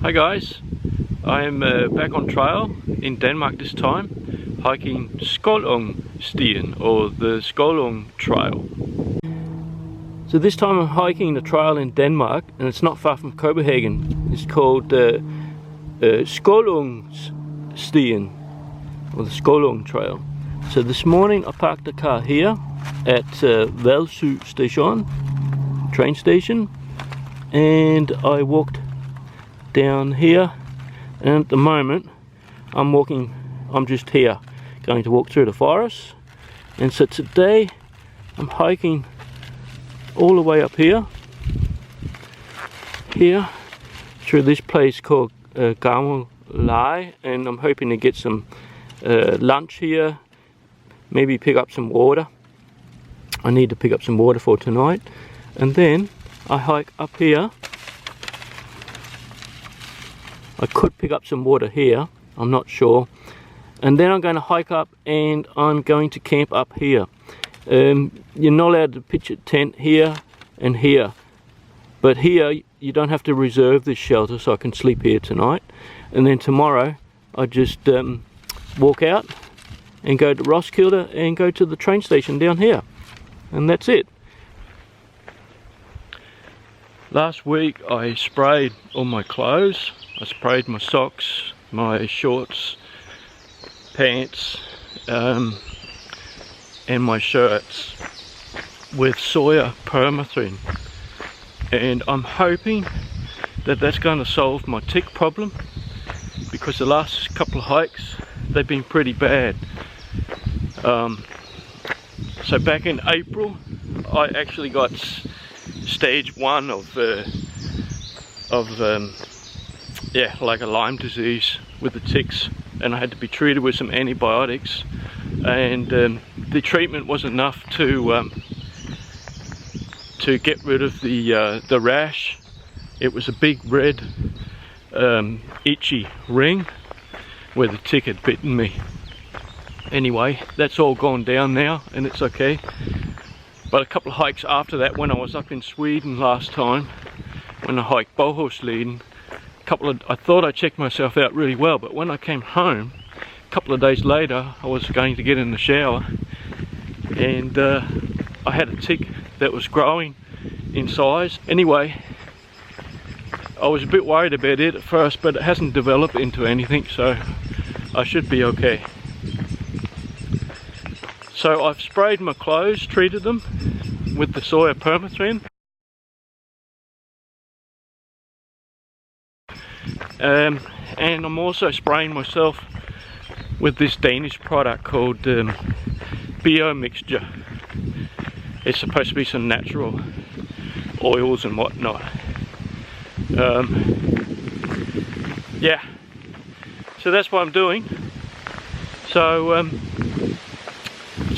Hi guys, I'm back on trail in Denmark this time, hiking Skjoldungerne or the Skjoldunge Trail. So this time I'm hiking the trail in Denmark, and it's not far from Copenhagen. It's called Skjoldungernes Land, or the Skjoldunge Trail. So this morning I parked the car here at Hvalsø station, train station, and I walked down here, and at the moment I'm just here going to walk through the forest. And so today I'm hiking all the way up here through this place called Gammel Lejre, and I'm hoping to get some lunch here, maybe pick up some water. I need to pick up some water for tonight, and then I hike up here. I could pick up some water here, I'm not sure. And then I'm going to hike up and I'm going to camp up here. You're not allowed to pitch a tent here and here. But here you don't have to reserve this shelter, so I can sleep here tonight. And then tomorrow I just walk out and go to Roskilde and go to the train station down here. And that's it. Last week I sprayed all my clothes. I sprayed my socks, my shorts, pants, and my shirts with soya permethrin. And I'm hoping that that's going to solve my tick problem, because the last couple of hikes, they've been pretty bad. So back in April, I actually got stage 1 of like a Lyme disease with the ticks, and I had to be treated with some antibiotics, and the treatment was enough to get rid of the rash. It was a big red itchy ring where the tick had bitten me. Anyway, that's all gone down now and it's okay. But a couple of hikes after that, when I was up in Sweden last time, when I hiked Bohuslän, I thought I checked myself out really well, but when I came home a couple of days later, I was going to get in the shower, and I had a tick that was growing in size. Anyway, I was a bit worried about it at first, but it hasn't developed into anything, so I should be okay. So I've sprayed my clothes, treated them with the soya permethrin. And I'm also spraying myself with this Danish product called Bio Mixture. It's supposed to be some natural oils and whatnot. Yeah, so that's what I'm doing. So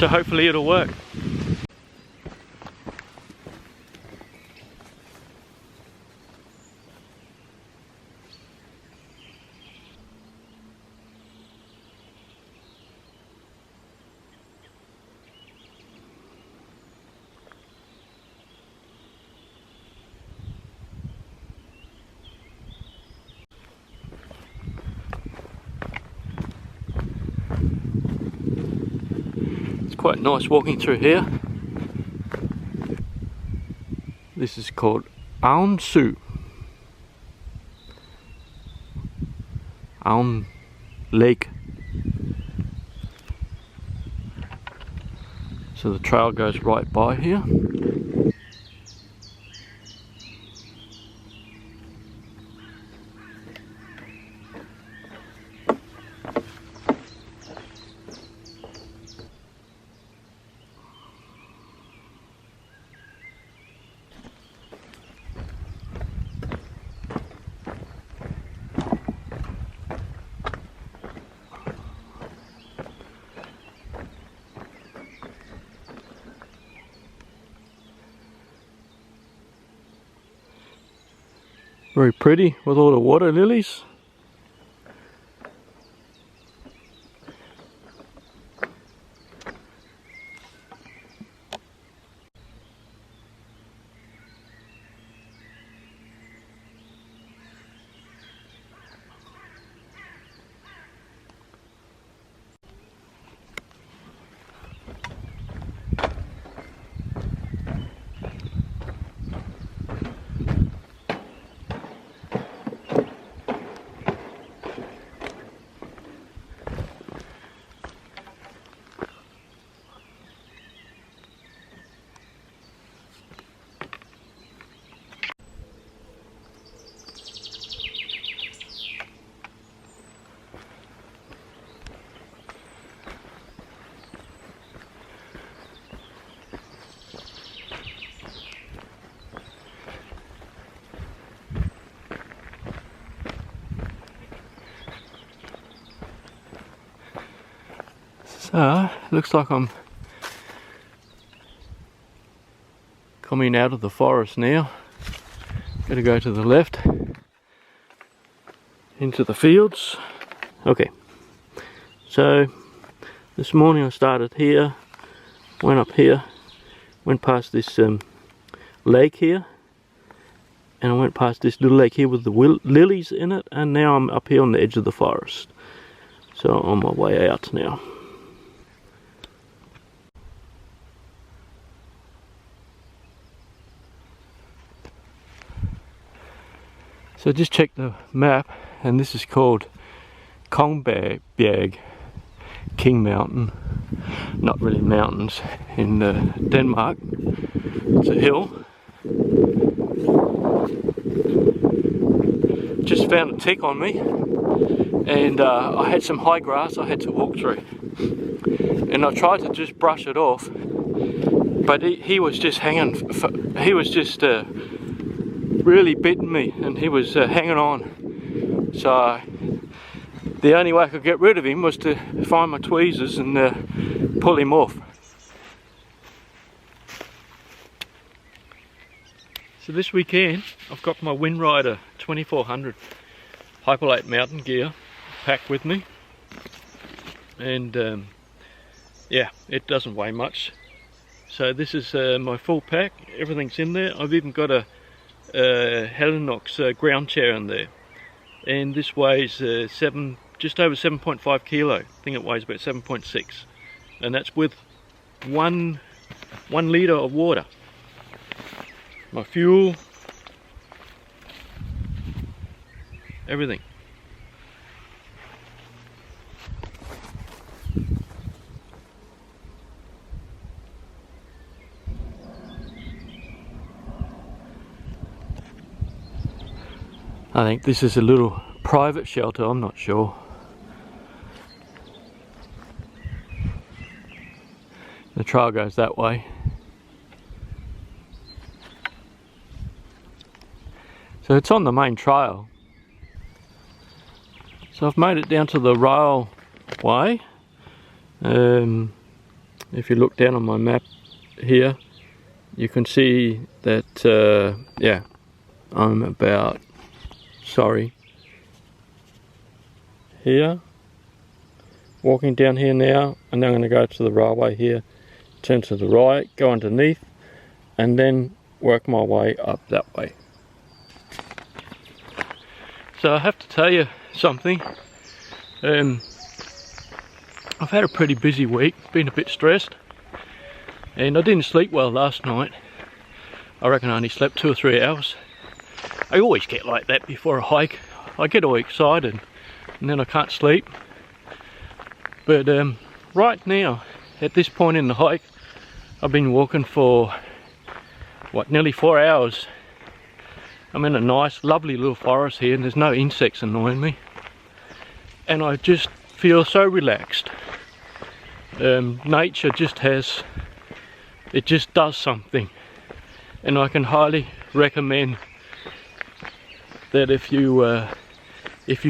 hopefully it'll work. Quite nice walking through here. This is called Hvalsø. Lake. So the trail goes right by here. Very pretty with all the water lilies. So, looks like I'm coming out of the forest now. Gotta go to the left into the fields. Okay, so this morning I started here, went up here, went past this lake here, and I went past this little lake here with the lilies in it, and now I'm up here on the edge of the forest. So on my way out now. So just check the map, and this is called Kongbjerg, King Mountain. Not really mountains in Denmark. It's a hill. Just found a tick on me, and I had some high grass I had to walk through, and I tried to just brush it off, but he was just hanging. He was just really bitten me, and he was hanging on. So the only way I could get rid of him was to find my tweezers and pull him off. So this weekend I've got my Wind Rider 2400 Hyperlate mountain gear packed with me, and yeah, it doesn't weigh much. So this is my full pack, everything's in there. I've even got a Helinox ground chair in there, and this weighs just over 7.5 kilo. I think it weighs about 7.6, and that's with one litre of water. My fuel, everything. I think this is a little private shelter, I'm not sure. The trail goes that way. So it's on the main trail. So I've made it down to the railway. If you look down on my map here, you can see that, yeah, I'm about, here, walking down here now, and then I'm going to go to the railway here, turn to the right, go underneath, and then work my way up that way. So I have to tell you something. I've had a pretty busy week, been a bit stressed, and I didn't sleep well last night. I reckon I only slept 2 or 3 hours. I always get like that before a hike. I get all excited and then I can't sleep. But right now, at this point in the hike, I've been walking for what, nearly 4 hours. I'm in a nice, lovely little forest here, and there's no insects annoying me. And I just feel so relaxed. Nature just it just does something. And I can highly recommend that if you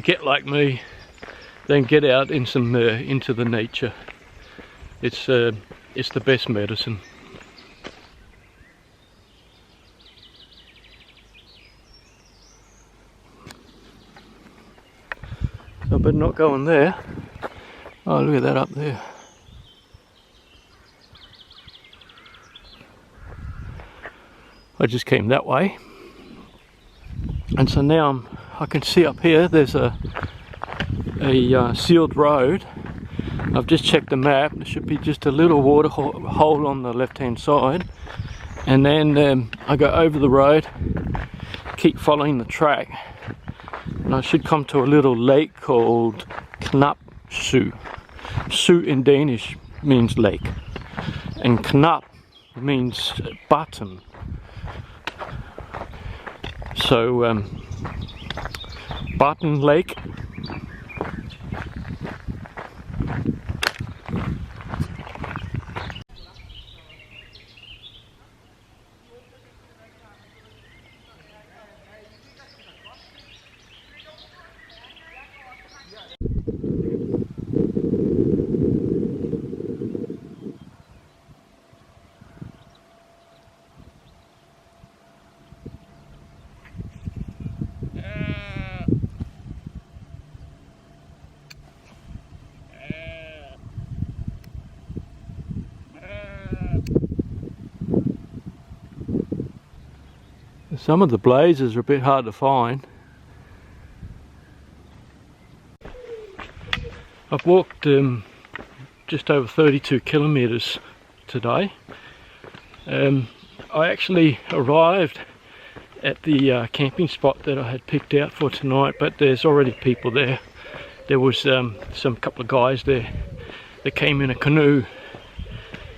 get like me, then get out in some into the nature. It's the best medicine. So I better not go in there. Oh, look at that up there. I just came that way, and so now I can see up here there's a sealed road. I've just checked the map. There should be just a little water hole on the left hand side, and then I go over the road, keep following the track, and I should come to a little lake called Knapsø. Sø in Danish means lake, and Knap means button. So Button Lake. Some of the blazes are a bit hard to find. I've walked just over 32 kilometres today. I actually arrived at the camping spot that I had picked out for tonight, but there's already people there. There was some couple of guys there that came in a canoe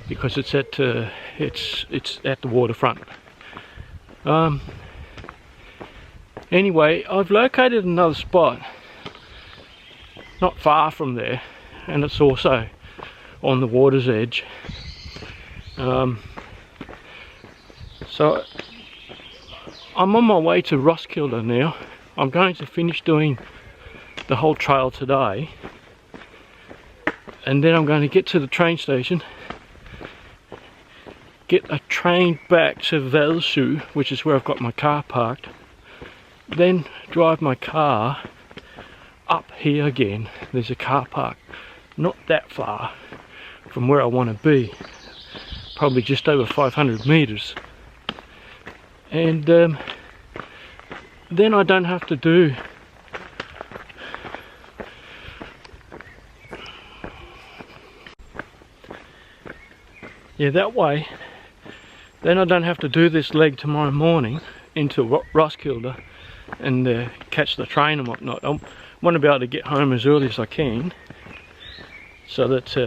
because it's at the waterfront. Anyway, I've located another spot not far from there, and it's also on the water's edge. So I'm on my way to Roskilde now. I'm going to finish doing the whole trail today, and then I'm going to get to the train station, get a train back to Hvalsø, which is where I've got my car parked, then drive my car up here again. There's a car park not that far from where I want to be, probably just over 500 meters, and then I don't have to do that way. Then I don't have to do this leg tomorrow morning into Roskilde and catch the train and whatnot. I want to be able to get home as early as I can so that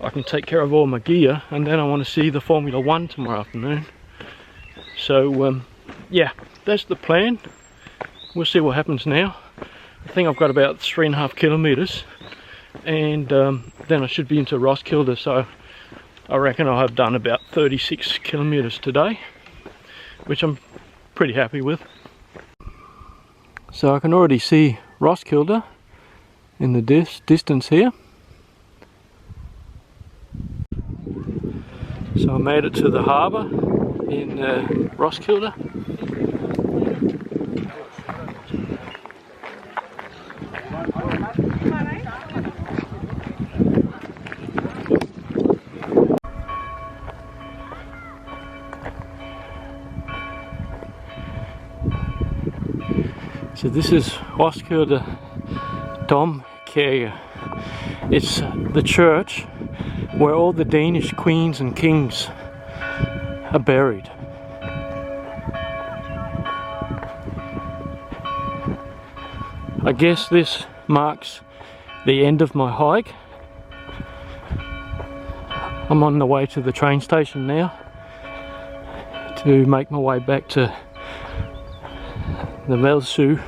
I can take care of all my gear, and then I want to see the Formula 1 tomorrow afternoon. So yeah, that's the plan. We'll see what happens now. I think I've got about 3.5 kilometers, and then I should be into Roskilde, so I reckon I have done about 36 kilometers today, which I'm pretty happy with. So I can already see Roskilde in the distance here. So I made it to the harbour in Roskilde. So this is Roskilde Domkirke. It's the church where all the Danish queens and kings are buried. I guess this marks the end of my hike. I'm on the way to the train station now to make my way back to the Hvalsø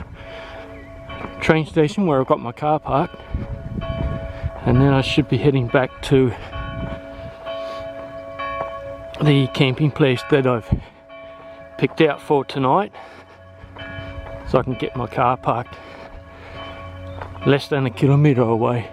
train station where I've got my car parked, and then I should be heading back to the camping place that I've picked out for tonight, so I can get my car parked less than a kilometre away.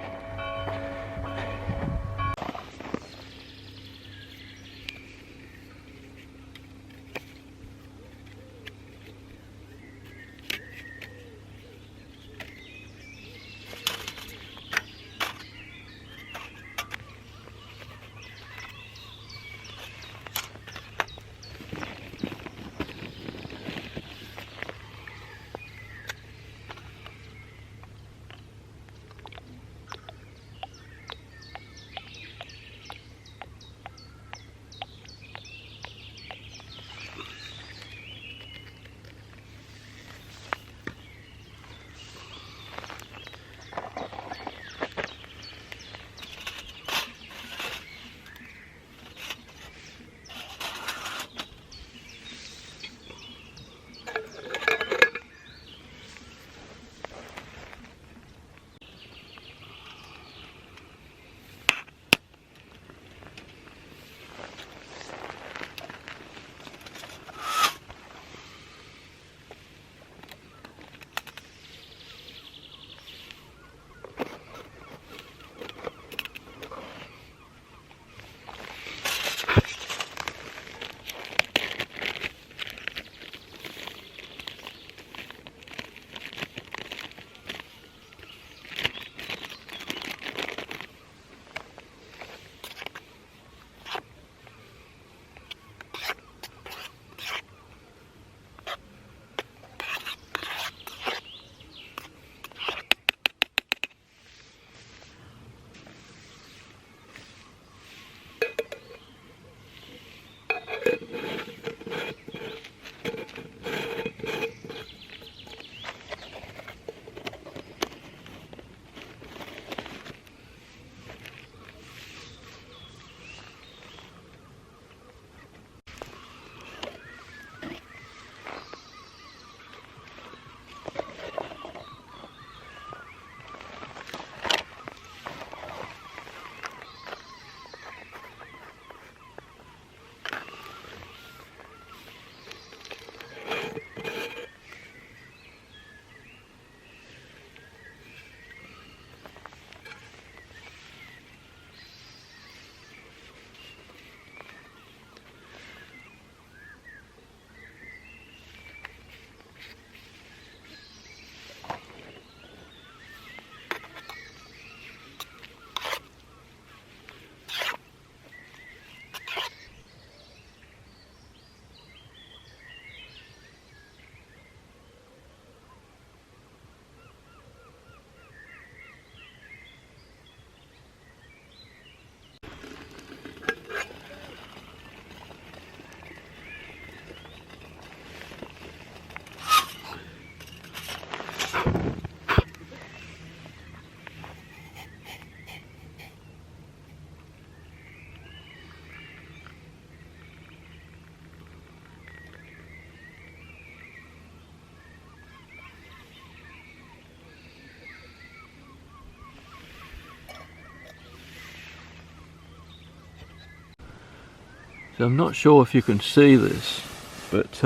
So I'm not sure if you can see this, but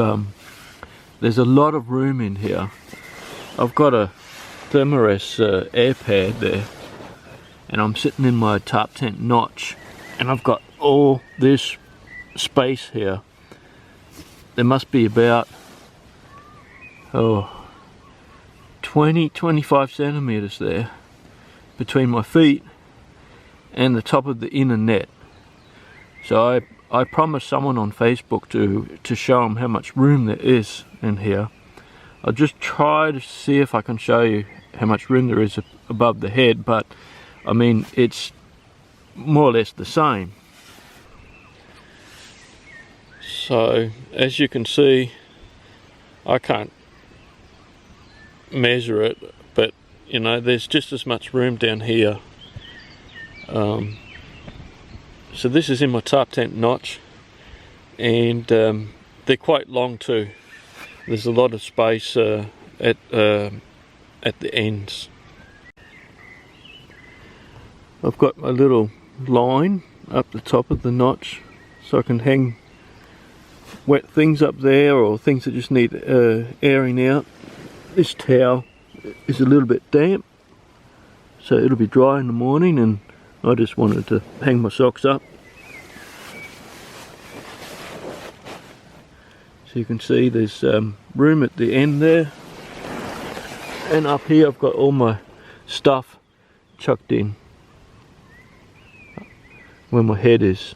there's a lot of room in here. I've got a Thermarest air pad there, and I'm sitting in my Tarptent notch, and I've got all this space here. There must be about 20-25 centimeters there between my feet and the top of the inner net. So I promised someone on Facebook to show them how much room there is in here. I'll just try to see if I can show you how much room there is above the head, but I mean, it's more or less the same. So as you can see, I can't measure it, but you know, there's just as much room down here. So this is in my Tarptent notch, and they're quite long too. There's a lot of space at the ends. I've got my little line up the top of the notch, so I can hang wet things up there, or things that just need airing out. This towel is a little bit damp, so it'll be dry in the morning, and I just wanted to hang my socks up. So you can see there's room at the end there, and up here I've got all my stuff chucked in where my head is.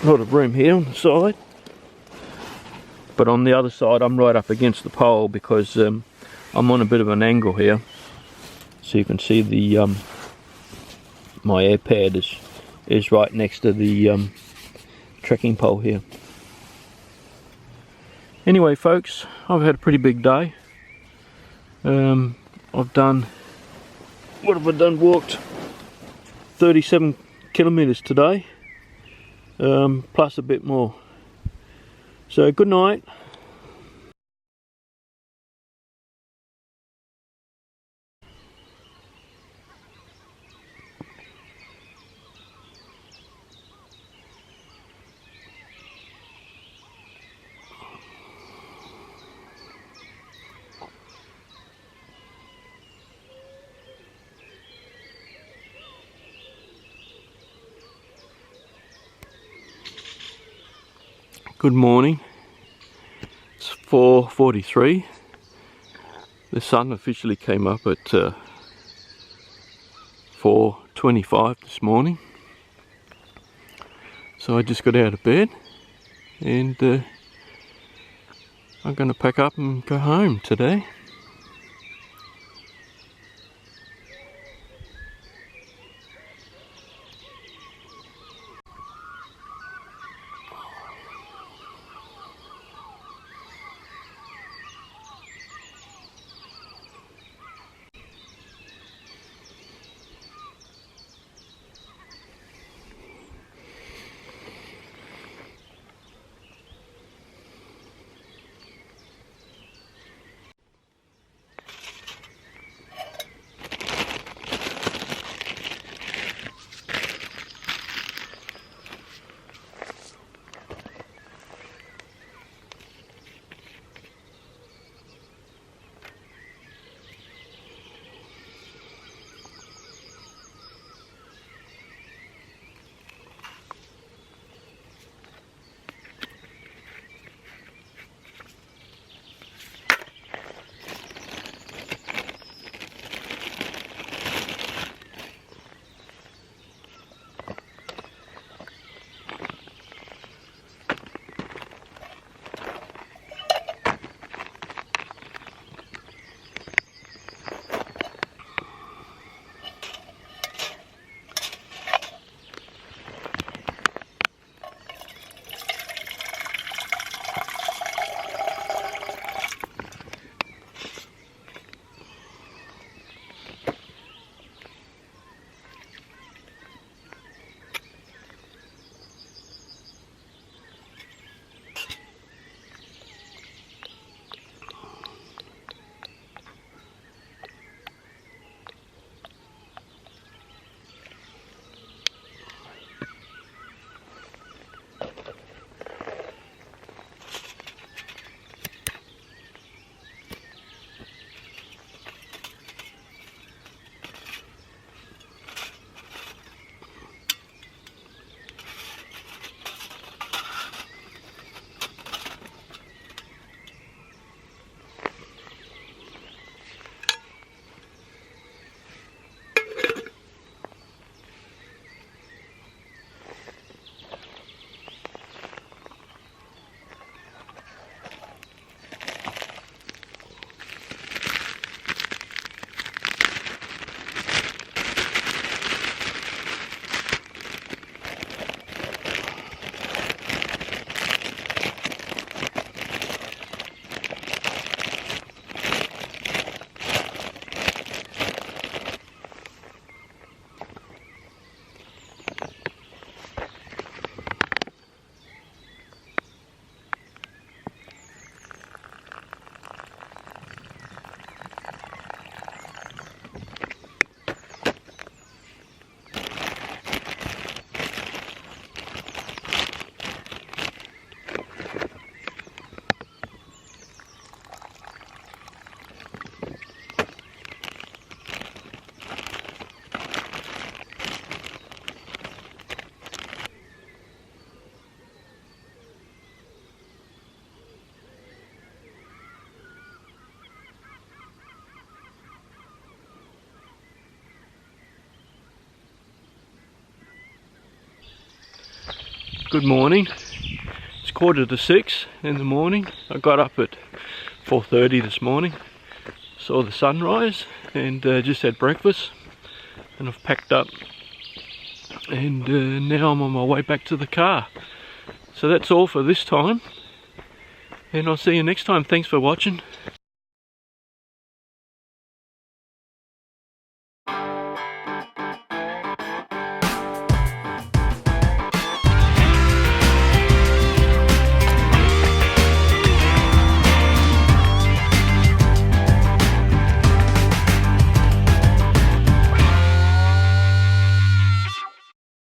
A lot of room here on the side, but on the other side I'm right up against the pole because I'm on a bit of an angle here, so you can see the my air pad is right next to the trekking pole here. Anyway folks, I've had a pretty big day. I've done, what have I done, walked 37 kilometers today, plus a bit more. So good night. Good morning. It's 4:43. The sun officially came up at 4:25 this morning. So I just got out of bed, and I'm going to pack up and go home today. Good morning. It's 5:45 in the morning. I got up at 4:30 this morning, saw the sunrise, and just had breakfast, and I've packed up, and now I'm on my way back to the car. So that's all for this time, and I'll see you next time. Thanks for watching.